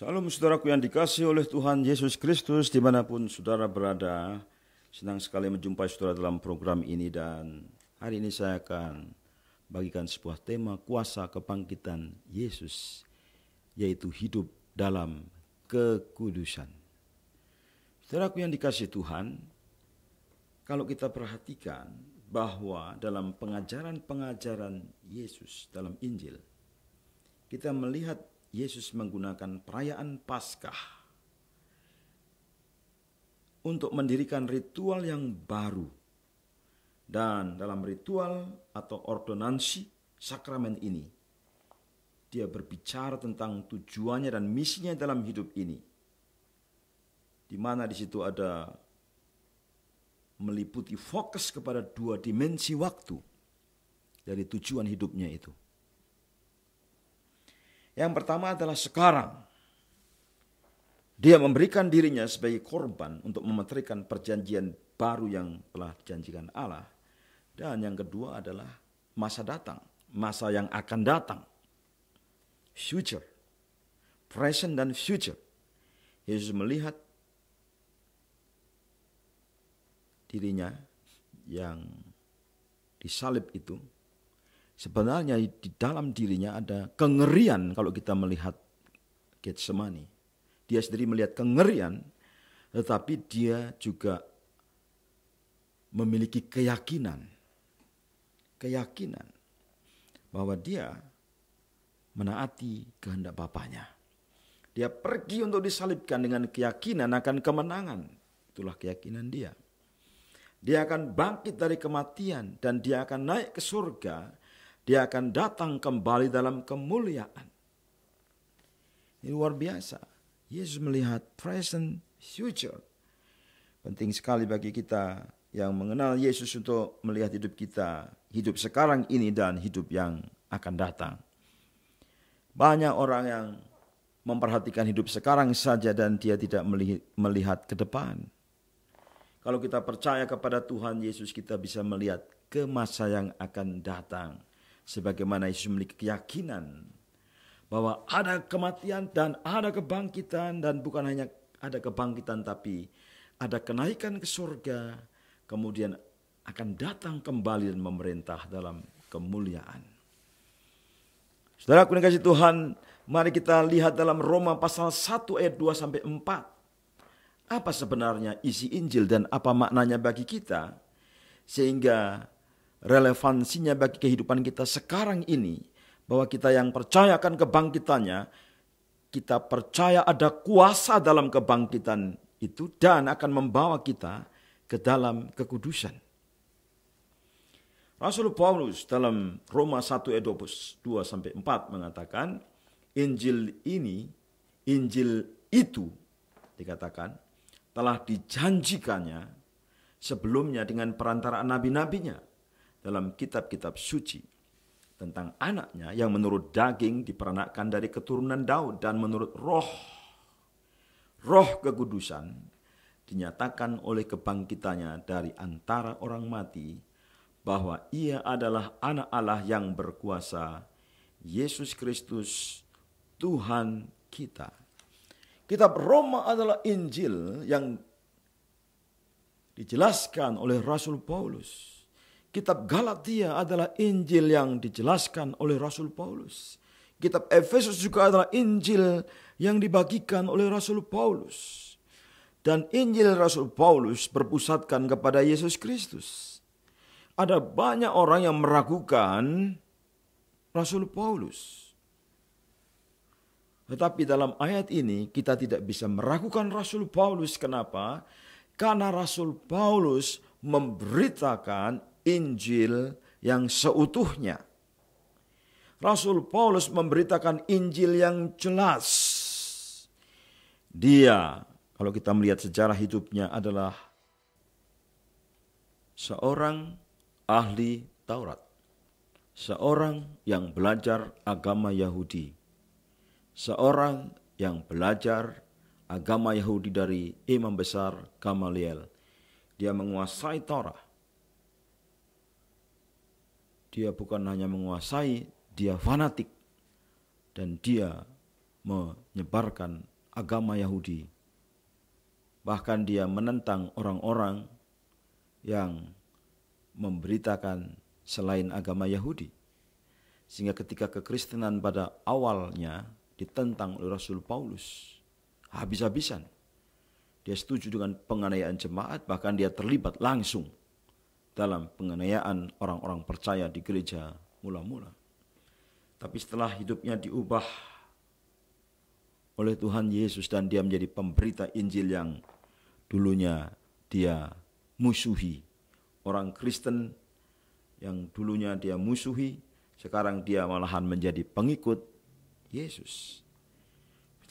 Salam saudaraku yang dikasihi oleh Tuhan Yesus Kristus dimanapun saudara berada. Senang sekali menjumpai saudara dalam program ini dan hari ini saya akan bagikan sebuah tema kuasa kebangkitan Yesus, yaitu hidup dalam kekudusan. Saudaraku yang dikasihi Tuhan, kalau kita perhatikan bahwa dalam pengajaran-pengajaran Yesus dalam Injil, kita melihat Yesus menggunakan perayaan Paskah untuk mendirikan ritual yang baru. Dan dalam ritual atau ordonansi sakramen ini, dia berbicara tentang tujuannya dan misinya dalam hidup ini. Di mana di situ ada meliputi fokus kepada dua dimensi waktu dari tujuan hidupnya itu. Yang pertama adalah sekarang. Dia memberikan dirinya sebagai korban untuk memeterikan perjanjian baru yang telah dijanjikan Allah. Dan yang kedua adalah masa datang, masa yang akan datang. Future, present dan future. Yesus melihat dirinya yang disalib itu. Sebenarnya di dalam dirinya ada kengerian kalau kita melihat Getsemani. Dia sendiri melihat kengerian, tetapi dia juga memiliki keyakinan bahwa dia menaati kehendak Bapanya. Dia pergi untuk disalibkan dengan keyakinan akan kemenangan. Itulah keyakinan dia. Dia akan bangkit dari kematian dan dia akan naik ke surga. Dia akan datang kembali dalam kemuliaan. Ini luar biasa. Yesus melihat present, future. Penting sekali bagi kita yang mengenal Yesus untuk melihat hidup kita, hidup sekarang ini dan hidup yang akan datang. Banyak orang yang memperhatikan hidup sekarang saja dan dia tidak melihat ke depan. Kalau kita percaya kepada Tuhan Yesus, kita bisa melihat ke masa yang akan datang. Sebagaimana Yesus memiliki keyakinan bahwa ada kematian dan ada kebangkitan, dan bukan hanya ada kebangkitan tapi ada kenaikan ke surga, kemudian akan datang kembali dan memerintah dalam kemuliaan. Saudaraku yang kasih Tuhan, mari kita lihat dalam Roma pasal 1 ayat 2 sampai 4. Apa sebenarnya isi Injil dan apa maknanya bagi kita sehingga relevansinya bagi kehidupan kita sekarang ini, bahwa kita yang percaya akan kebangkitannya, kita percaya ada kuasa dalam kebangkitan itu dan akan membawa kita ke dalam kekudusan. Rasul Paulus dalam Roma 1 ayat 22 sampai 4 mengatakan, Injil itu dikatakan telah dijanjikannya sebelumnya dengan perantaraan nabi-nabinya dalam kitab-kitab suci tentang anaknya yang menurut daging diperanakkan dari keturunan Daud dan menurut roh kekudusan dinyatakan oleh kebangkitannya dari antara orang mati bahwa ia adalah anak Allah yang berkuasa, Yesus Kristus Tuhan kita. Kitab Roma adalah Injil yang dijelaskan oleh Rasul Paulus. Kitab Galatia adalah Injil yang dijelaskan oleh Rasul Paulus. Kitab Efesus juga adalah Injil yang dibagikan oleh Rasul Paulus. Dan Injil Rasul Paulus berpusatkan kepada Yesus Kristus. Ada banyak orang yang meragukan Rasul Paulus. Tetapi dalam ayat ini kita tidak bisa meragukan Rasul Paulus. Kenapa? Karena Rasul Paulus memberitakan Injil yang seutuhnya. Rasul Paulus memberitakan Injil yang jelas. Dia, kalau kita melihat sejarah hidupnya, adalah seorang ahli Taurat. Seorang yang belajar agama Yahudi. Seorang yang belajar agama Yahudi dari imam besar Gamaliel. Dia menguasai Taurat. Dia bukan hanya menguasai, dia fanatik. Dan dia menyebarkan agama Yahudi. Bahkan dia menentang orang-orang yang memberitakan selain agama Yahudi. Sehingga ketika kekristenan pada awalnya ditentang oleh Rasul Paulus habis-habisan. Dia setuju dengan penganiayaan jemaat, bahkan dia terlibat langsung dalam penganiayaan orang-orang percaya di gereja mula-mula. Tapi setelah hidupnya diubah oleh Tuhan Yesus dan dia menjadi pemberita Injil yang dulunya dia musuhi. Orang Kristen yang dulunya dia musuhi, sekarang dia malahan menjadi pengikut Yesus.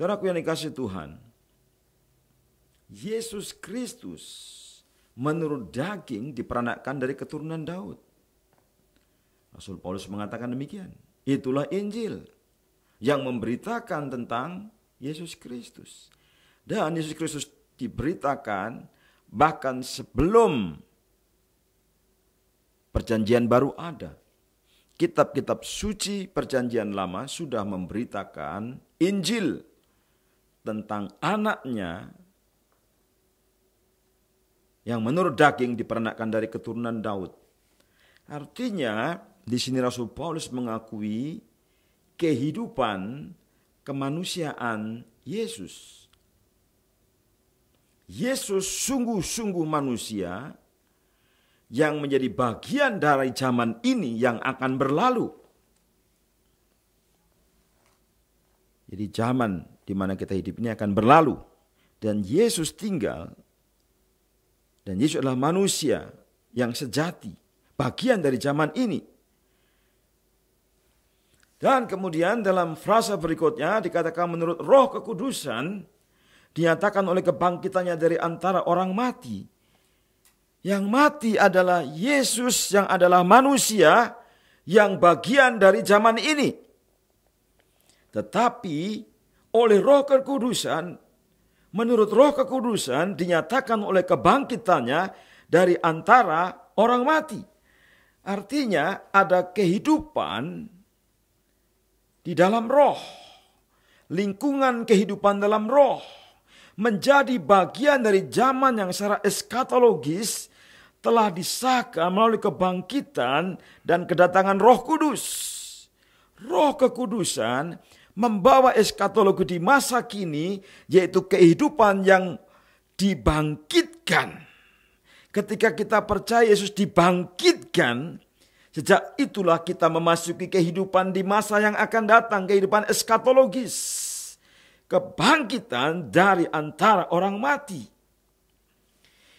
Saudaraku yang dikasihi Tuhan, Yesus Kristus menurut daging diperanakkan dari keturunan Daud. Rasul Paulus mengatakan demikian. Itulah Injil yang memberitakan tentang Yesus Kristus. Dan Yesus Kristus diberitakan bahkan sebelum Perjanjian Baru ada. Kitab-kitab suci Perjanjian Lama sudah memberitakan Injil tentang anaknya yang menurut daging diperanakkan dari keturunan Daud. Artinya di sini Rasul Paulus mengakui kehidupan kemanusiaan Yesus. Yesus sungguh-sungguh manusia yang menjadi bagian dari zaman ini yang akan berlalu. Jadi zaman di mana kita hidup ini akan berlalu. Dan Yesus tinggal. Dan Yesus adalah manusia yang sejati. Bagian dari zaman ini. Dan kemudian dalam frasa berikutnya dikatakan menurut Roh Kekudusan. Dinyatakan oleh kebangkitannya dari antara orang mati. Yang mati adalah Yesus yang adalah manusia yang bagian dari zaman ini. Tetapi oleh Roh Kekudusan, menurut Roh Kekudusan dinyatakan oleh kebangkitannya dari antara orang mati. Artinya ada kehidupan di dalam roh. Lingkungan kehidupan dalam roh. Menjadi bagian dari zaman yang secara eskatologis telah disahkan melalui kebangkitan dan kedatangan Roh Kudus. Roh Kekudusan membawa eskatologi di masa kini, yaitu kehidupan yang dibangkitkan. Ketika kita percaya Yesus dibangkitkan, sejak itulah kita memasuki kehidupan di masa yang akan datang, kehidupan eskatologis. Kebangkitan dari antara orang mati.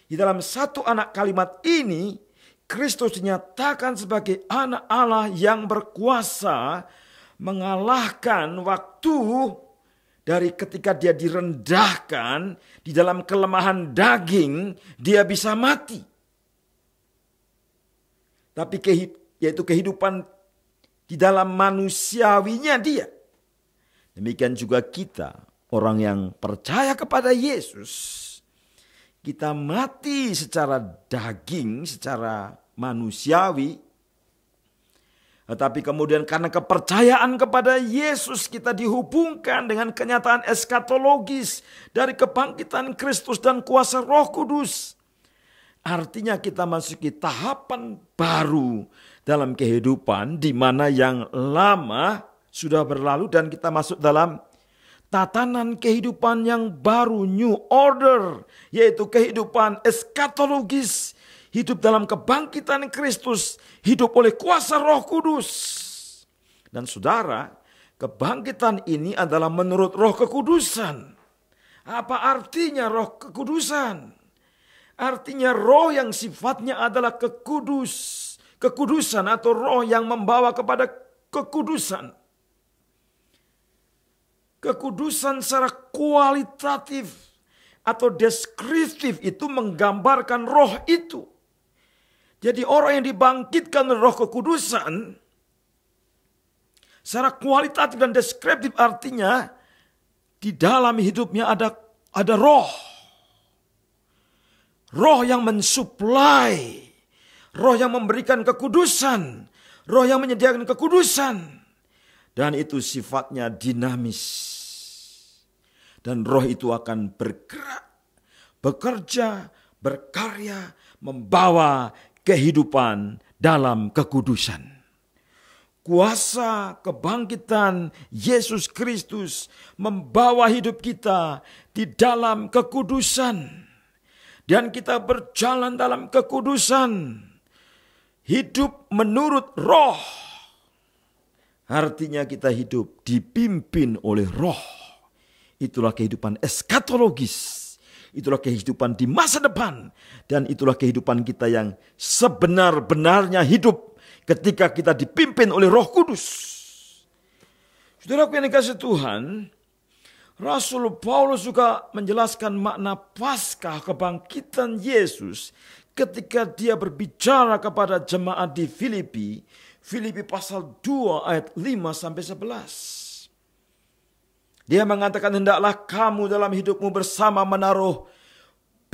Di dalam satu anak kalimat ini, Kristus dinyatakan sebagai anak Allah yang berkuasa mengalahkan waktu dari ketika dia direndahkan di dalam kelemahan daging, dia bisa mati. Tapi yaitu kehidupan di dalam manusiawinya dia. Demikian juga kita, orang yang percaya kepada Yesus. Kita mati secara daging, secara manusiawi. Tetapi kemudian karena kepercayaan kepada Yesus kita dihubungkan dengan kenyataan eskatologis dari kebangkitan Kristus dan kuasa Roh Kudus. Artinya kita masuki tahapan baru dalam kehidupan di mana yang lama sudah berlalu dan kita masuk dalam tatanan kehidupan yang baru, new order, yaitu kehidupan eskatologis, hidup dalam kebangkitan Kristus, hidup oleh kuasa Roh Kudus. Dan saudara, kebangkitan ini adalah menurut Roh Kekudusan. Apa artinya Roh Kekudusan? Artinya roh yang sifatnya adalah kekudusan atau roh yang membawa kepada kekudusan. Kekudusan secara kualitatif atau deskriptif itu menggambarkan roh itu. Jadi orang yang dibangkitkan oleh Roh Kekudusan secara kualitatif dan deskriptif artinya di dalam hidupnya ada roh. Roh yang mensuplai, roh yang memberikan kekudusan, roh yang menyediakan kekudusan. Dan itu sifatnya dinamis. Dan roh itu akan bergerak, bekerja, berkarya, membawa kehidupan dalam kekudusan. Kuasa kebangkitan Yesus Kristus membawa hidup kita di dalam kekudusan. Dan kita berjalan dalam kekudusan. Hidup menurut roh. Artinya kita hidup dipimpin oleh roh. Itulah kehidupan eskatologis. Itulah kehidupan di masa depan. Dan itulah kehidupan kita yang sebenar-benarnya hidup ketika kita dipimpin oleh Roh Kudus. Saudaraku yang dikasihi Tuhan, Rasul Paulus juga menjelaskan makna Paskah kebangkitan Yesus ketika dia berbicara kepada jemaat di Filipi. Filipi pasal 2 ayat 5-11. Dia mengatakan, hendaklah kamu dalam hidupmu bersama menaruh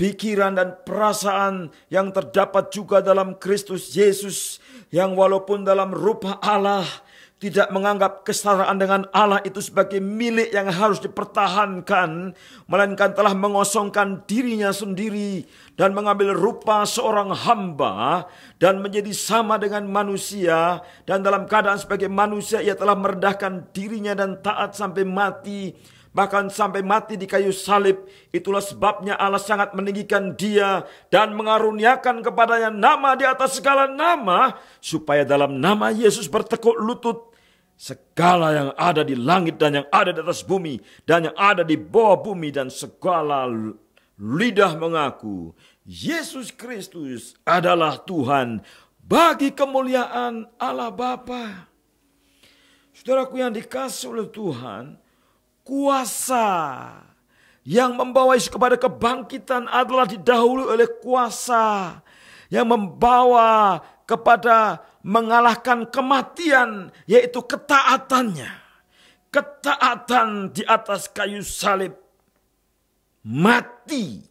pikiran dan perasaan yang terdapat juga dalam Kristus Yesus, yang walaupun dalam rupa Allah tidak menganggap kesetaraan dengan Allah itu sebagai milik yang harus dipertahankan, melainkan telah mengosongkan dirinya sendiri dan mengambil rupa seorang hamba dan menjadi sama dengan manusia, dan dalam keadaan sebagai manusia ia telah merendahkan dirinya dan taat sampai mati, bahkan sampai mati di kayu salib. Itulah sebabnya Allah sangat meninggikan dia dan mengaruniakan kepadanya nama di atas segala nama, supaya dalam nama Yesus bertekuk lutut segala yang ada di langit dan yang ada di atas bumi dan yang ada di bawah bumi, dan segala lidah mengaku Yesus Kristus adalah Tuhan, bagi kemuliaan Allah Bapa. Saudaraku yang dikasihi oleh Tuhan, kuasa yang membawa Yesus kepada kebangkitan adalah didahului oleh kuasa yang membawa kepada mengalahkan kematian, yaitu ketaatannya. Ketaatan di atas kayu salib, mati,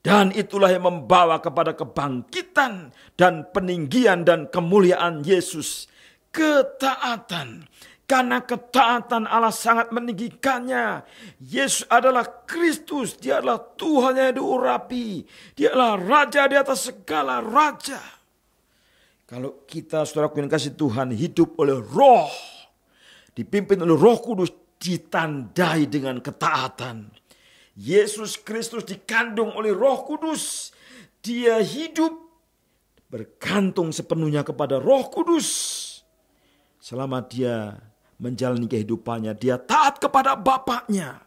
dan itulah yang membawa kepada kebangkitan dan peninggian dan kemuliaan Yesus. Ketaatan. Karena ketaatan Allah sangat meninggikannya. Yesus adalah Kristus. Dia adalah Tuhan yang diurapi. Dia adalah Raja di atas segala raja. Kalau kita, saudaraku yang kasih Tuhan, hidup oleh roh, dipimpin oleh Roh Kudus, ditandai dengan ketaatan. Yesus Kristus dikandung oleh Roh Kudus. Dia hidup bergantung sepenuhnya kepada Roh Kudus. Selama dia menjalani kehidupannya, dia taat kepada Bapaknya.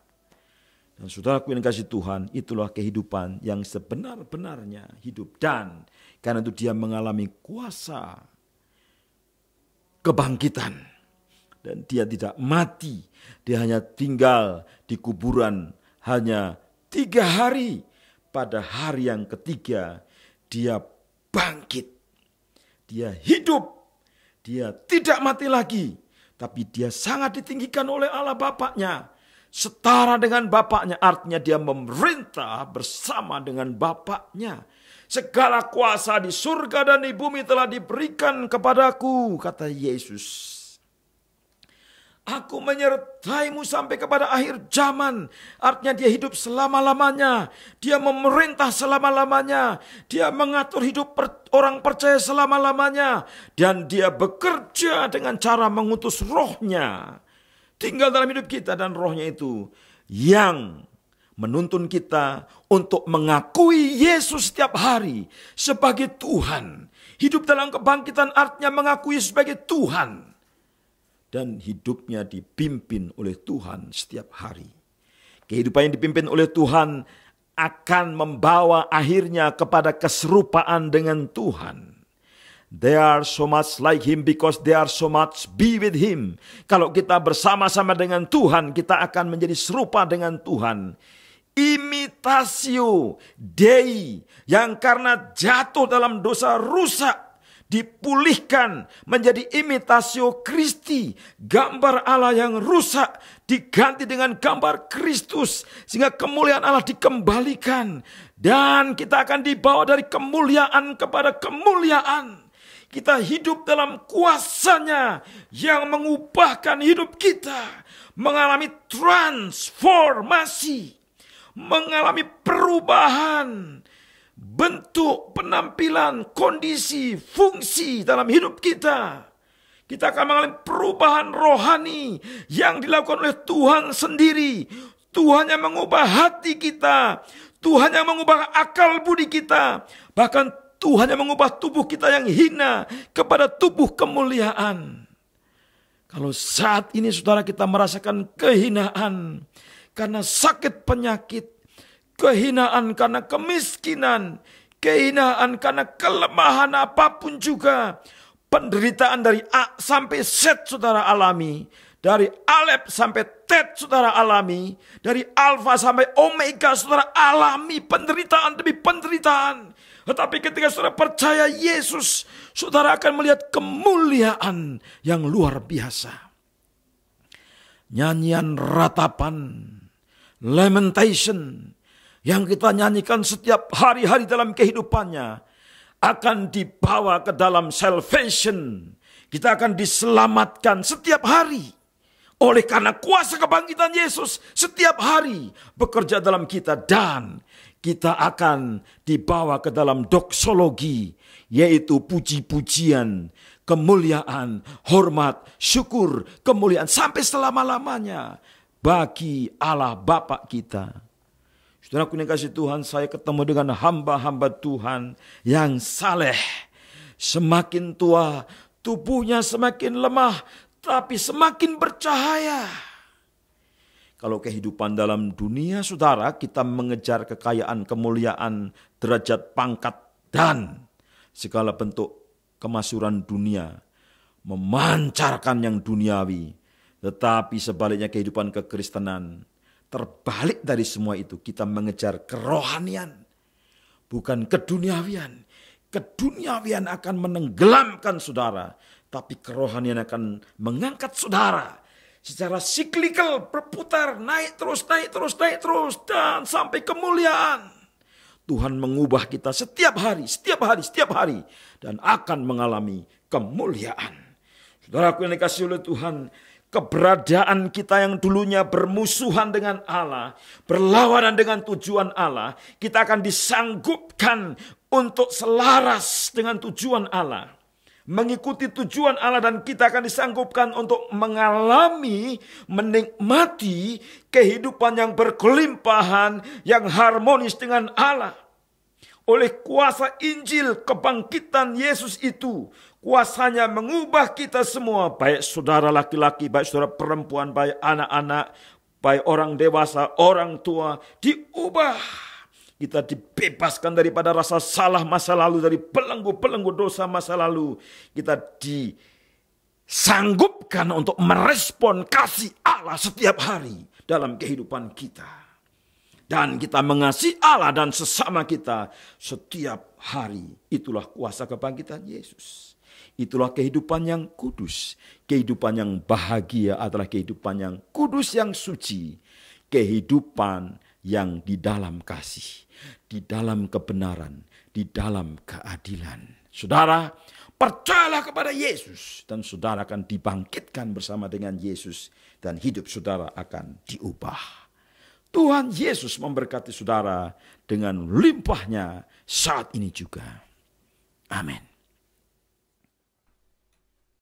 Dan saudaraku yang kasih Tuhan, itulah kehidupan yang sebenar-benarnya hidup. Dan karena itu dia mengalami kuasa kebangkitan. Dan dia tidak mati, dia hanya tinggal di kuburan hanya 3 hari. Pada hari yang ketiga, dia bangkit. Dia hidup. Dia tidak mati lagi. Tapi dia sangat ditinggikan oleh Allah Bapaknya. Setara dengan Bapaknya, artinya dia memerintah bersama dengan Bapaknya. Segala kuasa di surga dan di bumi telah diberikan kepadaku, kata Yesus. Aku menyertaimu sampai kepada akhir zaman. Artinya dia hidup selama-lamanya. Dia memerintah selama-lamanya. Dia mengatur hidup orang percaya selama-lamanya. Dan dia bekerja dengan cara mengutus rohnya. Tinggal dalam hidup kita, dan rohnya itu yang menuntun kita untuk mengakui Yesus setiap hari sebagai Tuhan. Hidup dalam kebangkitan artinya mengakui sebagai Tuhan. Dan hidupnya dipimpin oleh Tuhan setiap hari. Kehidupan yang dipimpin oleh Tuhan akan membawa akhirnya kepada keserupaan dengan Tuhan. They are so much like Him because they are so much be with Him. Kalau kita bersama-sama dengan Tuhan, kita akan menjadi serupa dengan Tuhan. Imitatio Dei, yang karena jatuh dalam dosa rusak, dipulihkan menjadi imitasio Kristi, gambar Allah yang rusak diganti dengan gambar Kristus, sehingga kemuliaan Allah dikembalikan, dan kita akan dibawa dari kemuliaan kepada kemuliaan. Kita hidup dalam kuasa-Nya yang mengubahkan hidup kita, mengalami transformasi, mengalami perubahan bentuk, penampilan, kondisi, fungsi dalam hidup kita. Kita akan mengalami perubahan rohani yang dilakukan oleh Tuhan sendiri. Tuhan yang mengubah hati kita, Tuhan yang mengubah akal budi kita, bahkan Tuhan yang mengubah tubuh kita yang hina kepada tubuh kemuliaan. Kalau saat ini saudara kita merasakan kehinaan karena sakit penyakit, kehinaan karena kemiskinan, kehinaan karena kelemahan apapun juga, penderitaan dari A sampai Z saudara alami, dari Alef sampai Tet saudara alami, dari Alfa sampai Omega saudara alami penderitaan demi penderitaan. Tetapi ketika saudara percaya Yesus, saudara akan melihat kemuliaan yang luar biasa. Nyanyian ratapan, lamentation, yang kita nyanyikan setiap hari-hari dalam kehidupannya, akan dibawa ke dalam salvation. Kita akan diselamatkan setiap hari. Oleh karena kuasa kebangkitan Yesus setiap hari bekerja dalam kita, dan kita akan dibawa ke dalam doksologi, yaitu puji-pujian, kemuliaan, hormat, syukur, kemuliaan sampai selama-lamanya bagi Allah Bapa kita. Saudaraku yang kasih Tuhan, saya ketemu dengan hamba-hamba Tuhan yang saleh. Semakin tua, tubuhnya semakin lemah, tapi semakin bercahaya. Kalau kehidupan dalam dunia, saudara, kita mengejar kekayaan, kemuliaan, derajat pangkat, dan segala bentuk kemasyhuran dunia, memancarkan yang duniawi. Tetapi sebaliknya kehidupan kekristenan, terbalik dari semua itu, kita mengejar kerohanian, bukan keduniawian. Keduniawian akan menenggelamkan saudara, tapi kerohanian akan mengangkat saudara. Secara siklikal berputar, naik terus, dan sampai kemuliaan. Tuhan mengubah kita setiap hari, dan akan mengalami kemuliaan. Saudaraku yang dikasihi oleh Tuhan, keberadaan kita yang dulunya bermusuhan dengan Allah, berlawanan dengan tujuan Allah, kita akan disanggupkan untuk selaras dengan tujuan Allah, mengikuti tujuan Allah, dan kita akan disanggupkan untuk mengalami, menikmati kehidupan yang berkelimpahan, yang harmonis dengan Allah. Oleh kuasa Injil kebangkitan Yesus itu, kuasanya mengubah kita semua, baik saudara laki-laki, baik saudara perempuan, baik anak-anak, baik orang dewasa, orang tua, diubah. Kita dibebaskan daripada rasa salah masa lalu, dari belenggu-belenggu dosa masa lalu. Kita disanggupkan untuk merespon kasih Allah setiap hari dalam kehidupan kita. Dan kita mengasihi Allah dan sesama kita setiap hari. Itulah kuasa kebangkitan Yesus. Itulah kehidupan yang kudus. Kehidupan yang bahagia adalah kehidupan yang kudus, yang suci. Kehidupan yang di dalam kasih, di dalam kebenaran, di dalam keadilan. Saudara, percayalah kepada Yesus, dan saudara akan dibangkitkan bersama dengan Yesus, dan hidup saudara akan diubah. Tuhan Yesus memberkati saudara dengan limpahnya saat ini juga. Amin.